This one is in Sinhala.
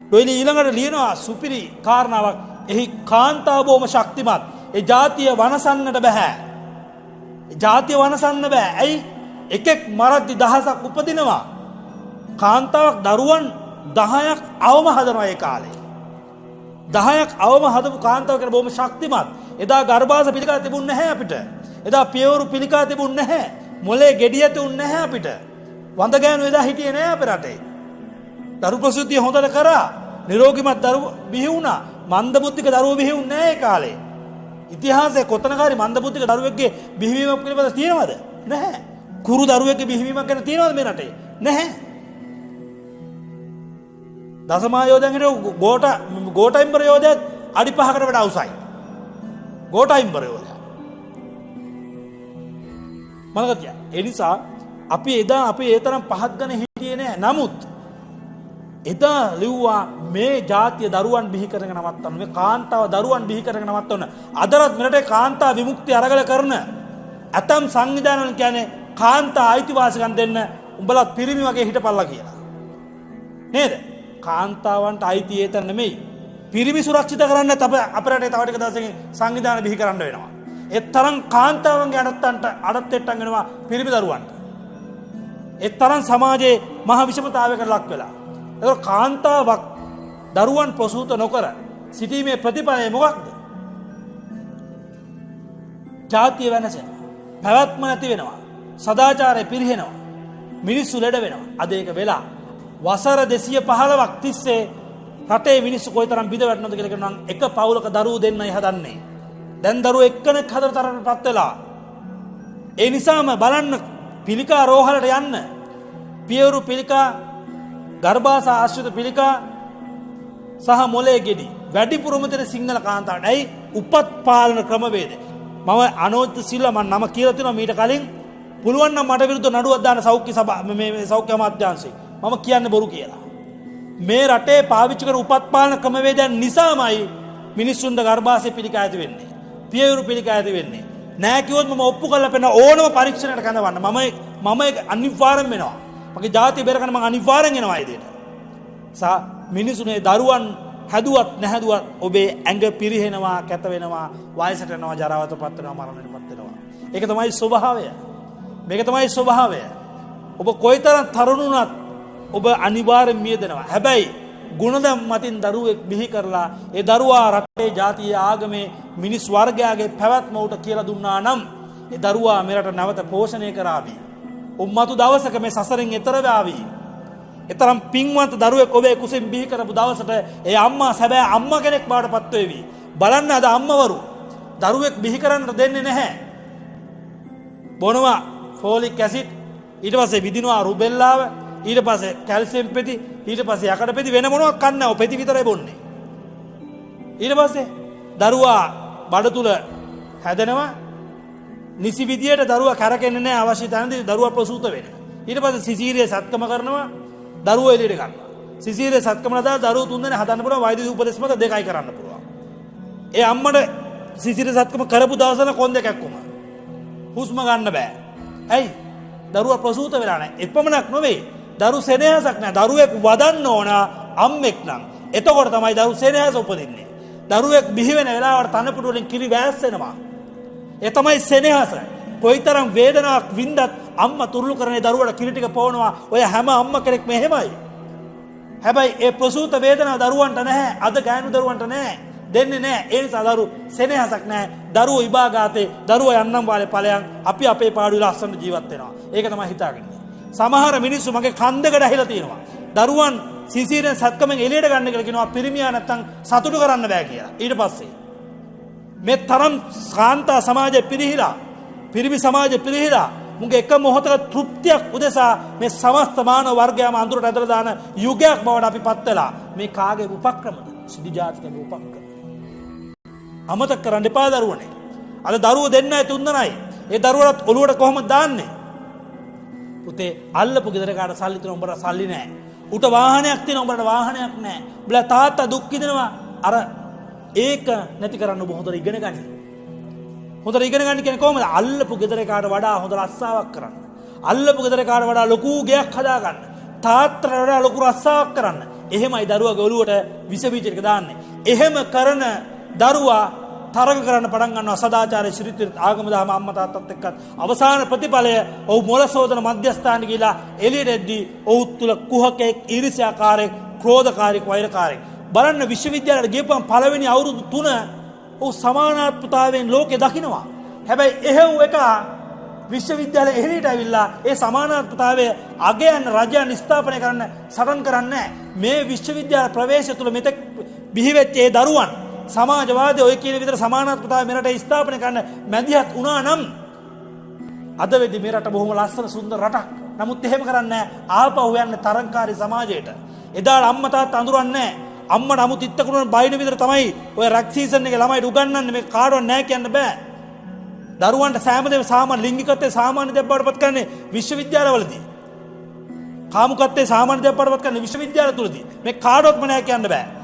ඩොයිලි ඊළඟට ලියනවා සුපිරි කාරණාවක්. එහි කාන්තාව බොහොම ශක්තිමත්. ඒ ජාතිය වනසන්නට බෑ. ජාතිය වනසන්න බෑ. ඇයි? එකෙක් මරද්දි දහසක් උපදිනවා. කාන්තාවක් දරුවන් 10ක් අවම හදනවා ඒ කාලේ. 10ක් අවම හදපු කාන්තාව කියන බොහොම ශක්තිමත්. එදා ගර්භාෂ පිළිකා තිබුණ නැහැ අපිට. එදා පියවරු පිළිකා තිබුණ නැහැ. මොලේ ගෙඩිය තිබුණ නැහැ අපිට. වඳ ගෑනු එදා හිටියේ නැහැ අපේ රටේ. දරු ප්‍රසූතිය හොඳට කරා. නිරෝගිමත් දරුවෝ බිහි වුණා. මන්දබුද්ධික දරුවෝ බිහි වුණේ නැහැ ඒ කාලේ. ඉතිහාසයේ කොතනකාරි මන්දබුද්ධික දරුවෙක්ගේ බිහිවීමක් පිළිබඳ තියෙනවද? නැහැ. කුරු දරුවෙක්ගේ බිහිවීමක් ගැන තියෙනවද මේ රටේ? නැහැ. දසමායෝධයන් හිටු ගෝඨයිම්බර යෝධයත් අඩි 5කට වඩා උසයි. ගෝඨයිම්බර යෝධයා. මලගතිය. ඒ නිසා අපි එදා ඒ තරම් පහත් ගන්න හිටියේ නෑ. නමුත් එදා ලිව්වා මේ ජාතිය දරුවන් බිහි කරගෙන නවත්තන්න. මේ කාන්තාව දරුවන් බිහි කරගෙන නවත්තන්න. අදරත් මෙරටේ කාන්තා විමුක්තිය අරගල කරන ඇතම් සංවිධාන වල කියන්නේ කාන්තා අයිතිවාසිකම් දෙන්න උඹලත් පිරිමි වගේ හිටපල්ලා කියලා. නේද? කාන්තාවන්ට අයිති ඒතර නෙමෙයි. පිරිමි සුරක්ෂිත කරන්න අපේ රටේ තව ටික දවසකින් සංවිධාන බිහි කරන්න වෙනවා. ඒ තරම් කාන්තාවන්ගේ අඩත්තෙට්ටම් වෙනවා පිරිමි දරුවන්ට. ඒ තරම් සමාජයේ මහ විෂමතාවයකට ලක් වෙලා. ඒක කාන්තාවක් දරුවන් ප්‍රසූත නොකර සිටීමේ ප්‍රතිඵලය මොකක්ද? ජාතිය වෙනසෙනවා. පැවැත්ම නැති වෙනවා. සදාචාරය පිරිහෙනවා. මිනිස්සු ලෙඩ වෙනවා. අද ඒක වෙලා වසර 215ක් තිස්සේ රටේ මිනිස්සු කොයිතරම් බිඳ වැටෙනවද කියලා කියනවා නම් එක පවුලක දරුවෝ දෙන්නයි හදන්නේ. දැන් දරුවෝ එක්කෙනෙක් හදන තරමටපත් වෙලා. ඒ නිසාම බලන්න පිළිකා රෝහලට යන්න පියවරු පිළිකා ගර්භාෂ ආශ්‍රිත පිළිකා සහ මොලේ ගෙඩි වැඩිපුරම තියෙන සිංහල කාන්තාවට. ඇයි? උපත් පාලන ක්‍රමවේද. මම අනෝජිත සිල්වා මම නම කියලා තියෙනවා මීට කලින්. පුළුවන් නම් මට විරුද්ධව නඩුවක් දාන්න සෞඛ්‍ය සභාව මේ සෞඛ්‍ය අමාත්‍යාංශේ. මම කියන්නේ බොරු කියලා. මේ රටේ පාවිච්චි කරන උපත් පාලන ක්‍රමවේදයන් නිසාමයි මිනිස්සුන්ට ගර්භාෂය පිළිකා ඇති වෙන්නේ. පියවරු පිළිකා ඇති වෙන්නේ. නෑ කිව්වොත් මම ඔප්පු කරලා පෙන්න ඕනම පරීක්ෂණයකට කඳවන්න. මම අනිවාර්යෙන් වෙනවා. මගේ ජාතිය බේරගන්න මම අනිවාර්යෙන් එනවා ඒ දෙයට. මිනිසුනේ දරුවන් හැදුවත් නැහැදුවත් ඔබේ ඇඟ පිරිහෙනවා, කැත වෙනවා, වයසට යනවා, ජරාවටපත් වෙනවා, මරණයටපත් වෙනවා. ඒක තමයි ස්වභාවය. මේක තමයි ස්වභාවය. ඔබ කොයිතරම් තරුණ වුණත් ඔබ අනිවාර්යෙන් මියදෙනවා. හැබැයි ගුණධම් මතින් දරුවෙක් බිහි කරලා ඒ දරුවා රටේ ජාතියේ ආගමේ මිනිස් වර්ගයාගේ පැවැත්ම උට කියලා දුන්නා නම් ඒ දරුවා මෙරට නැවත පෝෂණය කරાવી. උම්මතු දවසක මේ සසරෙන් එතර වාවි. එතරම් පින්වන්ත දරුවෙක් ඔබේ කුසෙන් බිහි කරපු දවසට ඒ අම්මා සැබෑ අම්මා කෙනෙක් බවට පත් වෙවි. බලන්න අද අම්මවරු දරුවෙක් බිහි කරන්න දෙන්නේ නැහැ. බොනවා ෆෝලික් ඇසිඩ්, ඊට පස්සේ විදිනවා රුබෙල්ලාව, ඊට පස්සේ කැල්සියම් පෙති, ඊට පස්සේ යකඩ පෙති වෙන මොනවක් කන්නේ නැහැ. ඔය පෙති විතරයි බොන්නේ. ඊට පස්සේ දරුවා බඩ තුල හැදෙනවා. නිසි විදියට දරුවා කරකෙන්නේ නැහැ අවශ්‍ය තැනදී දරුවා ප්‍රසූත වෙනවා. ඊට පස්සේ සිසීරිය සත්කම කරනවා. දරුවෝ එළියට ගන්නවා. සිසීරිය සත්කම නදා දරුවෝ තුන් දෙනා හදන්න පුළුවන් වෛද්‍ය උපදෙස් මත දෙකයි කරන්න පුළුවන්. ඒ අම්මට සිසීරිය සත්කම කරපු දවසන කොන් දෙකක් කොම. හුස්ම ගන්න බෑ. ඇයි? දරුවා ප්‍රසූත වෙලා නැහැ. එපමණක් නෙවෙයි. දරු සෙනෙහසක් නැහැ. දරුවෙක් වදන්න ඕන අම්මෙක් නම්. එතකොට තමයි දරු සෙනෙහස උපදින්නේ. දරුවෙක් බිහි වෙන වෙලාවට තනපුඩු වලින් කිරි වැස්සෙනවා. ඒ තමයි සෙනෙහස. කොයිතරම් වේදනාවක් වින්දත් අම්මා තුරුළු කරන්නේ දරුවට කිරි ටික පොවනවා. ඔය හැම අම්මා කෙනෙක්ම එහෙමයි. හැබැයි ඒ ප්‍රසූත වේදනාව දරුවන්ට නැහැ. අද ගෑනු දරුවන්ට නැහැ. දෙන්නේ නැහැ. ඒ නිසා දරු සෙනෙහසක් නැහැ. දරුවෝ විභාගාතේ දරුවෝ යන්නම් වාලේ ඵලයන් අපි අපේ පාඩුවේ ලස්සන ජීවත් වෙනවා. ඒක තමයි හිතාගන්නේ. සමහර මිනිස්සු මගේ කන්දකට ඇහිලා තියෙනවා. දරුවන් සිසිරෙන් සත්කමෙන් එළියට ගන්න කියලා කියනවා පිරිමියා නැත්තම් සතුටු කරන්න බෑ කියලා. ඊට පස්සේ මේ තරම් කාන්තා සමාජය පිරිහිලා, පිරිමි සමාජය පිරිහිලා මුගේ එක මොහොතක තෘප්තියක් උදෙසා මේ සමස්ත මානව වර්ගයම අඳුරට ඇදලා දාන යුගයක් බවට අපි පත් වෙලා මේ කාගේ උපක්‍රමද? සිදි ජාතිකගේ උපක්‍රම. අමතක කරන්න එපා දරුවනේ. අද දරුවෝ දෙන්නයි තුන් දෙනයි. ඒ දරුවලත් ඔලුවට කොහොමද දාන්නේ? පුතේ අල්ලපු ගෙදර කාට සල්ලි තියෙන උඹට සල්ලි නැහැ. උට වාහනයක් තියෙන උඹට වාහනයක් නැහැ. උඹලා තාත්තා දුක් විඳිනවා. අර ඒක නැති කරන්න ඔබ හොඳට ඉගෙන ගන්න. හොඳට ඉගෙන ගන්න කියන්නේ කොහොමද? අල්ලපු ගෙදර කාට වඩා හොඳ රස්සාවක් කරන්න. අල්ලපු ගෙදර කාට වඩා ලොකු ගෙයක් හදා ගන්න. තාත්තට වඩා ලොකු රස්සාවක් කරන්න. එහෙමයි දරුවගේ ඔළුවට විස බීජ ටික දාන්නේ. එහෙම කරන දරුවා තරග කරන්න පටන් ගන්නවා සදාචාරයේ ශිරිත ආගම දහම අම්මා තාත්තත් එක්ක. අවසාන ප්‍රතිඵලය ඔහු මොළ සෝදන මධ්‍යස්ථානට ගිහිලා එළියට එද්දී ඔහු තුල කුහකෙක්, ඊර්ෂ්‍යාකාරයෙක්, ක්‍රෝධකාරයෙක්, වෛරකාරයෙක්. බලන්න විශ්වවිද්‍යාලයට ගියපුවම පළවෙනි අවුරුදු 3 ඔහු සමානාත්මතාවයෙන් ලෝකෙ දකින්නවා. හැබැයි එහෙව් එක විශ්වවිද්‍යාලය එළියට ඇවිල්ලා ඒ සමානාත්මතාවය අගයන් රජයන් ස්ථාපනය කරන්න සටන් කරන්නේ මේ විශ්වවිද්‍යාල ප්‍රවේශය තුළ මෙතෙක් බිහිවෙච්ච ඒ දරුවන් සමාජවාදී ඔය කියන විදිහට සමානාත්මතාවය මෙරට ස්ථාපනය කරන්න මැදිහත් වුණා නම් අද වෙද්දි මේ රට බොහොම ලස්සන සුන්දර රටක්. නමුත් එහෙම කරන්නේ ආපහු යන්නේ තරංකාරී සමාජයට. එදාට අම්මා තාත්තා අඳුරන්නේ අම්මට අමු තිත්තකුණ බයින විදිහට තමයි ඔය රැක් සීසන් එකේ ළමයිට උගන්වන්නේ. මේ කාටවත් නැහැ කියන්න බෑ. දරුවන්ට සෑමදේම සාමාන්‍ය ලිංගිකත්වයේ සාමාන්‍ය දෙයක් බවට පත් කරන්නේ විශ්වවිද්‍යාලවලදී. කාමුකත්වයේ සාමාන්‍ය දෙයක් බවට පත් කරන්නේ විශ්වවිද්‍යාල තුලදී. මේ කාටවත්ම නැහැ කියන්න බෑ.